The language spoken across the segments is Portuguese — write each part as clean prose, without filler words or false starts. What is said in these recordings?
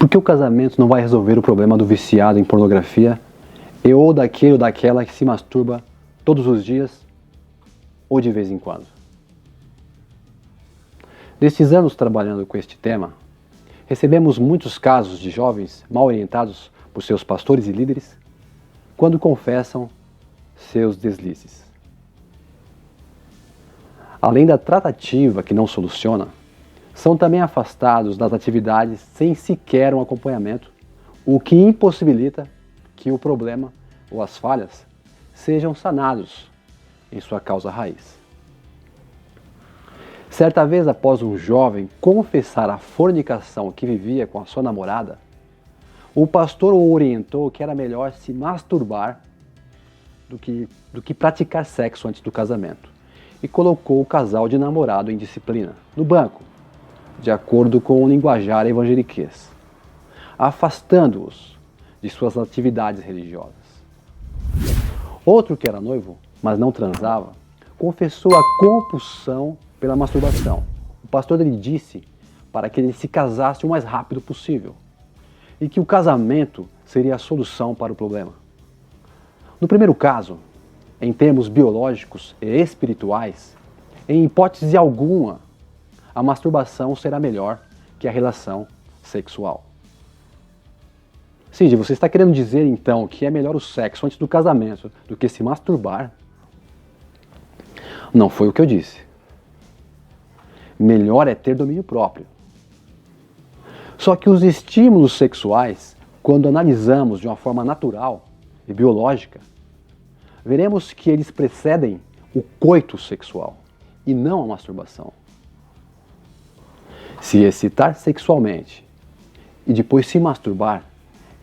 Porque o casamento não vai resolver o problema do viciado em pornografia e ou daquele ou daquela que se masturba todos os dias ou de vez em quando. Nestes anos trabalhando com este tema, recebemos muitos casos de jovens mal orientados por seus pastores e líderes quando confessam seus deslizes. Além da tratativa que não soluciona, são também afastados das atividades sem sequer um acompanhamento, o que impossibilita que o problema ou as falhas sejam sanados em sua causa raiz. Certa vez, após um jovem confessar a fornicação que vivia com a sua namorada, o pastor o orientou que era melhor se masturbar do que praticar sexo antes do casamento e colocou o casal de namorado em disciplina, no banco, de acordo com o linguajar evangeliquez, afastando-os de suas atividades religiosas. Outro que era noivo, mas não transava, confessou a compulsão pela masturbação. O pastor lhe disse para que ele se casasse o mais rápido possível e que o casamento seria a solução para o problema. No primeiro caso, em termos biológicos e espirituais, em hipótese alguma, a masturbação será melhor que a relação sexual. Cid, você está querendo dizer então que é melhor o sexo antes do casamento do que se masturbar? Não foi o que eu disse. Melhor é ter domínio próprio. Só que os estímulos sexuais, quando analisamos de uma forma natural e biológica, veremos que eles precedem o coito sexual e não a masturbação. Se excitar sexualmente e depois se masturbar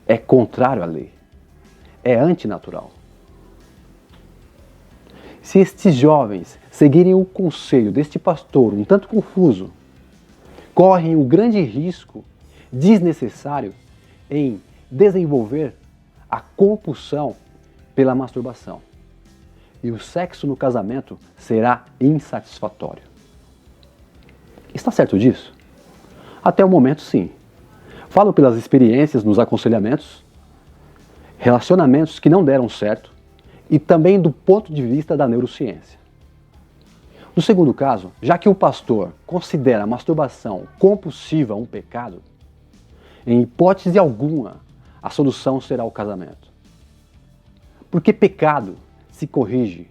é contrário à lei, é antinatural. Se estes jovens seguirem o conselho deste pastor um tanto confuso, correm o grande risco desnecessário em desenvolver a compulsão pela masturbação. E o sexo no casamento será insatisfatório. Está certo disso? Até o momento, sim. Falo pelas experiências nos aconselhamentos, relacionamentos que não deram certo e também do ponto de vista da neurociência. No segundo caso, já que o pastor considera a masturbação compulsiva um pecado, em hipótese alguma, a solução será o casamento. Porque pecado se corrige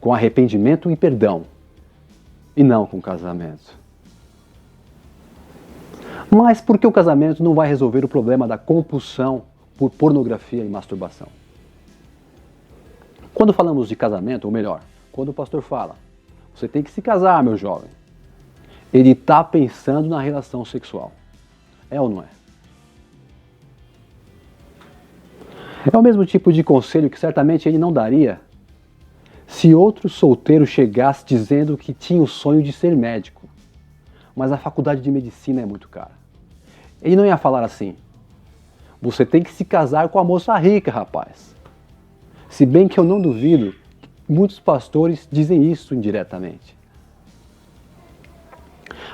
com arrependimento e perdão, e não com casamento. Mas por que o casamento não vai resolver o problema da compulsão por pornografia e masturbação? Quando falamos de casamento, ou melhor, quando o pastor fala, você tem que se casar, meu jovem, ele está pensando na relação sexual. É ou não é? É o mesmo tipo de conselho que certamente ele não daria se outro solteiro chegasse dizendo que tinha o sonho de ser médico, mas a faculdade de medicina é muito cara. Ele não ia falar assim, você tem que se casar com a moça rica, rapaz. Se bem que eu não duvido, muitos pastores dizem isso indiretamente.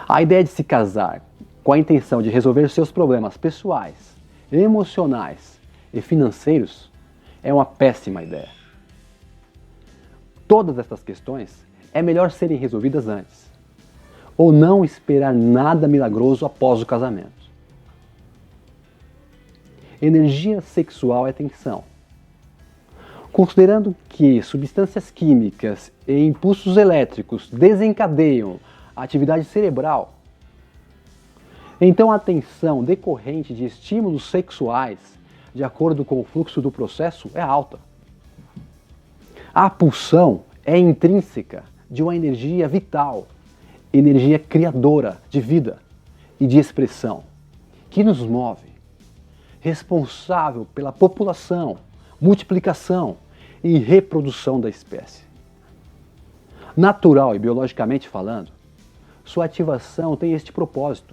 A ideia de se casar com a intenção de resolver seus problemas pessoais, emocionais e financeiros é uma péssima ideia. Todas essas questões é melhor serem resolvidas antes, ou não esperar nada milagroso após o casamento. Energia sexual é tensão. Considerando que substâncias químicas e impulsos elétricos desencadeiam a atividade cerebral, então a tensão decorrente de estímulos sexuais, de acordo com o fluxo do processo, é alta. A pulsão é intrínseca de uma energia vital, energia criadora de vida e de expressão, que nos move, responsável pela população, multiplicação e reprodução da espécie. Natural e biologicamente falando, sua ativação tem este propósito.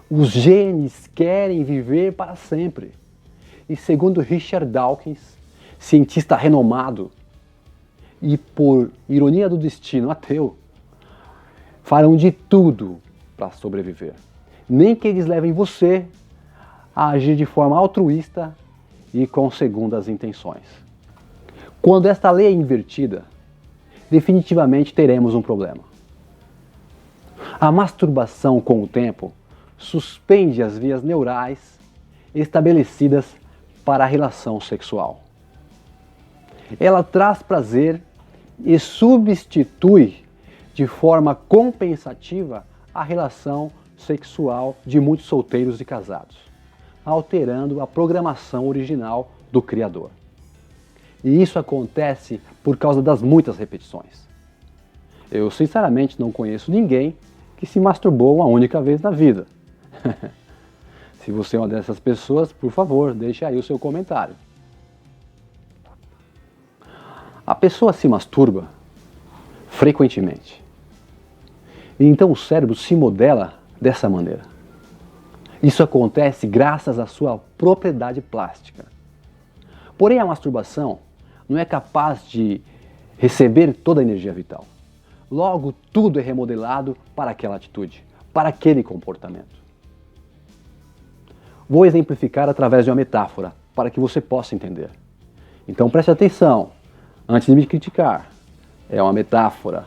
Os genes querem viver para sempre. E segundo Richard Dawkins, cientista renomado e, por ironia do destino, ateu, farão de tudo para sobreviver. Nem que eles levem você a agir de forma altruísta e com segundas intenções. Quando esta lei é invertida, definitivamente teremos um problema. A masturbação, com o tempo, suspende as vias neurais estabelecidas para a relação sexual. Ela traz prazer e substitui de forma compensativa a relação sexual de muitos solteiros e casados, alterando a programação original do Criador. E isso acontece por causa das muitas repetições. Eu sinceramente não conheço ninguém que se masturbou uma única vez na vida. Se você é uma dessas pessoas, por favor, deixe aí o seu comentário. A pessoa se masturba frequentemente. E então o cérebro se modela dessa maneira. Isso acontece graças à sua propriedade plástica. Porém, a masturbação não é capaz de receber toda a energia vital. Logo, tudo é remodelado para aquela atitude, para aquele comportamento. Vou exemplificar através de uma metáfora, para que você possa entender. Então preste atenção, antes de me criticar. É uma metáfora.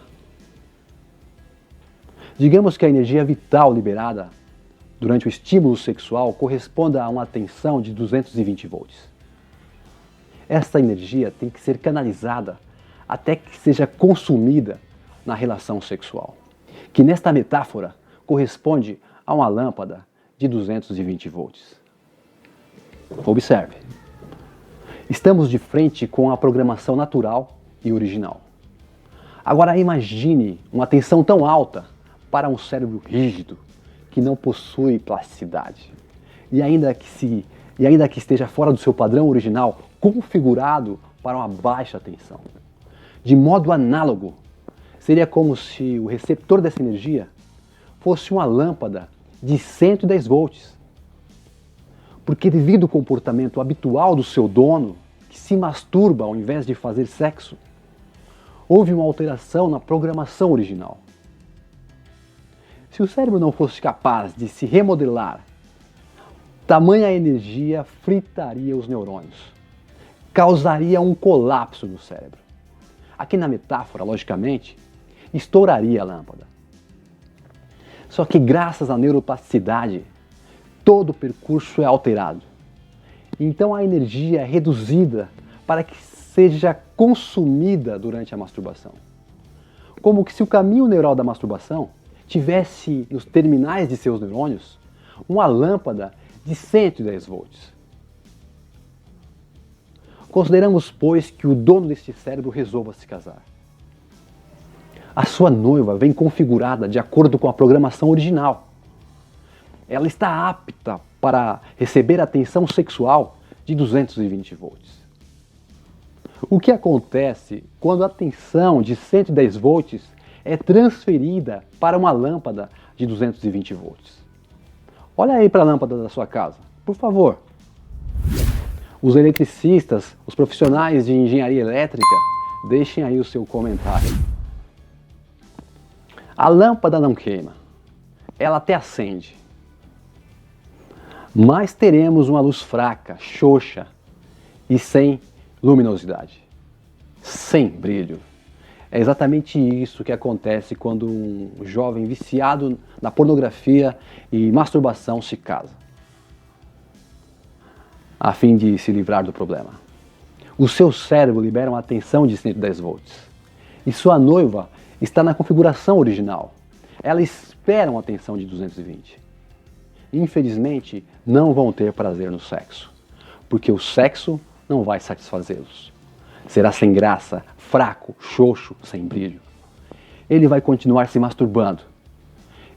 Digamos que a energia vital liberada durante o estímulo sexual corresponda a uma tensão de 220 volts. Essa energia tem que ser canalizada até que seja consumida na relação sexual, que nesta metáfora corresponde a uma lâmpada de 220 volts. Observe. Estamos de frente com a programação natural e original. Agora imagine uma tensão tão alta para um cérebro rígido que não possui plasticidade e ainda que esteja fora do seu padrão original, configurado para uma baixa tensão. De modo análogo, seria como se o receptor dessa energia fosse uma lâmpada de 110 volts. Porque devido ao comportamento habitual do seu dono, que se masturba ao invés de fazer sexo, houve uma alteração na programação original. Se o cérebro não fosse capaz de se remodelar, tamanha energia fritaria os neurônios, causaria um colapso no cérebro. Aqui na metáfora, logicamente, estouraria a lâmpada. Só que graças à neuroplasticidade, todo o percurso é alterado. Então a energia é reduzida para que seja consumida durante a masturbação. Como que se o caminho neural da masturbação tivesse nos terminais de seus neurônios uma lâmpada de 110 volts. Consideramos, pois, que o dono deste cérebro resolva se casar. A sua noiva vem configurada de acordo com a programação original. Ela está apta para receber a tensão sexual de 220 volts. O que acontece quando a tensão de 110 volts é transferida para uma lâmpada de 220 volts? Olha aí para a lâmpada da sua casa, por favor. Os eletricistas, os profissionais de engenharia elétrica, deixem aí o seu comentário. A lâmpada não queima, ela até acende. Mas teremos uma luz fraca, xoxa e sem luminosidade, sem brilho. É exatamente isso que acontece quando um jovem viciado na pornografia e masturbação se casa, a fim de se livrar do problema. O seu cérebro libera uma tensão de 110 volts e sua noiva está na configuração original. Ela espera uma tensão de 220. Infelizmente, não vão ter prazer no sexo, porque o sexo não vai satisfazê-los. Será sem graça, fraco, xoxo, sem brilho. Ele vai continuar se masturbando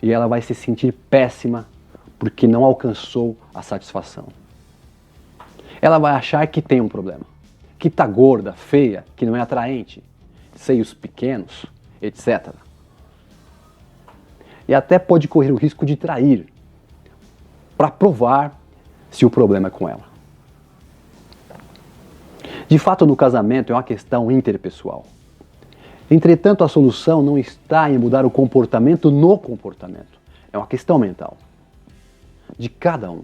e ela vai se sentir péssima porque não alcançou a satisfação. Ela vai achar que tem um problema, que está gorda, feia, que não é atraente, seios pequenos, etc. E até pode correr o risco de trair, para provar se o problema é com ela. De fato, no casamento é uma questão interpessoal. Entretanto, a solução não está em mudar o comportamento no comportamento. É uma questão mental de cada um.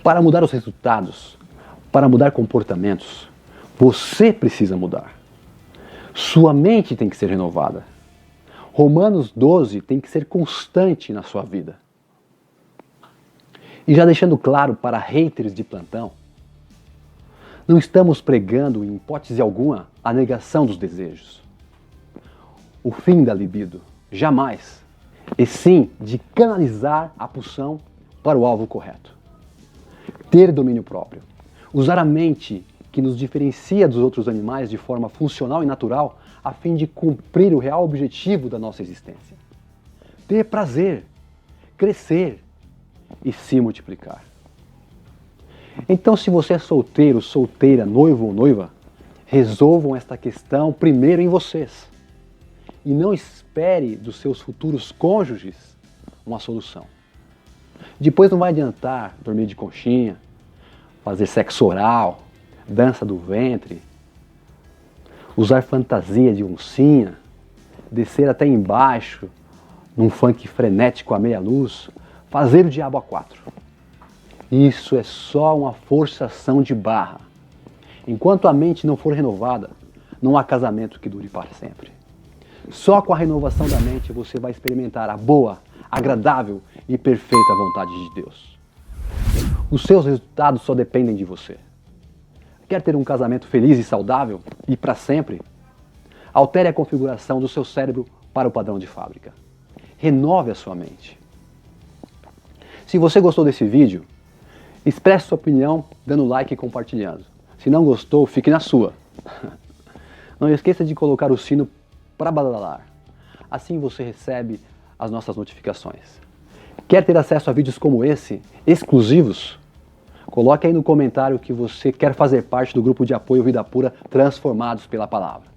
Para mudar os resultados, para mudar comportamentos, você precisa mudar. Sua mente tem que ser renovada. Romanos 12 tem que ser constante na sua vida. E já deixando claro para haters de plantão, não estamos pregando, em hipótese alguma, a negação dos desejos. O fim da libido, jamais. E sim de canalizar a pulsão para o alvo correto. Ter domínio próprio. Usar a mente que nos diferencia dos outros animais de forma funcional e natural a fim de cumprir o real objetivo da nossa existência. Ter prazer, crescer e se multiplicar. Então, se você é solteiro, solteira, noivo ou noiva, resolvam esta questão primeiro em vocês. E não espere dos seus futuros cônjuges uma solução. Depois não vai adiantar dormir de conchinha, fazer sexo oral, dança do ventre, usar fantasia de oncinha, descer até embaixo, num funk frenético à meia luz, fazer o diabo a quatro. Isso é só uma forçação de barra. Enquanto a mente não for renovada, não há casamento que dure para sempre. Só com a renovação da mente você vai experimentar a boa, agradável e perfeita vontade de Deus. Os seus resultados só dependem de você. Quer ter um casamento feliz e saudável e para sempre? Altere a configuração do seu cérebro para o padrão de fábrica. Renove a sua mente. Se você gostou desse vídeo, expresse sua opinião dando like e compartilhando. Se não gostou, fique na sua. Não esqueça de colocar o sino para badalar. Assim você recebe as nossas notificações. Quer ter acesso a vídeos como esse, exclusivos? Coloque aí no comentário que você quer fazer parte do grupo de apoio Vida Pura Transformados pela Palavra.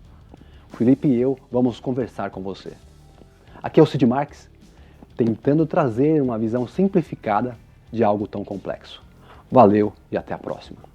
O Felipe e eu vamos conversar com você. Aqui é o Cid Marques, tentando trazer uma visão simplificada de algo tão complexo. Valeu e até a próxima.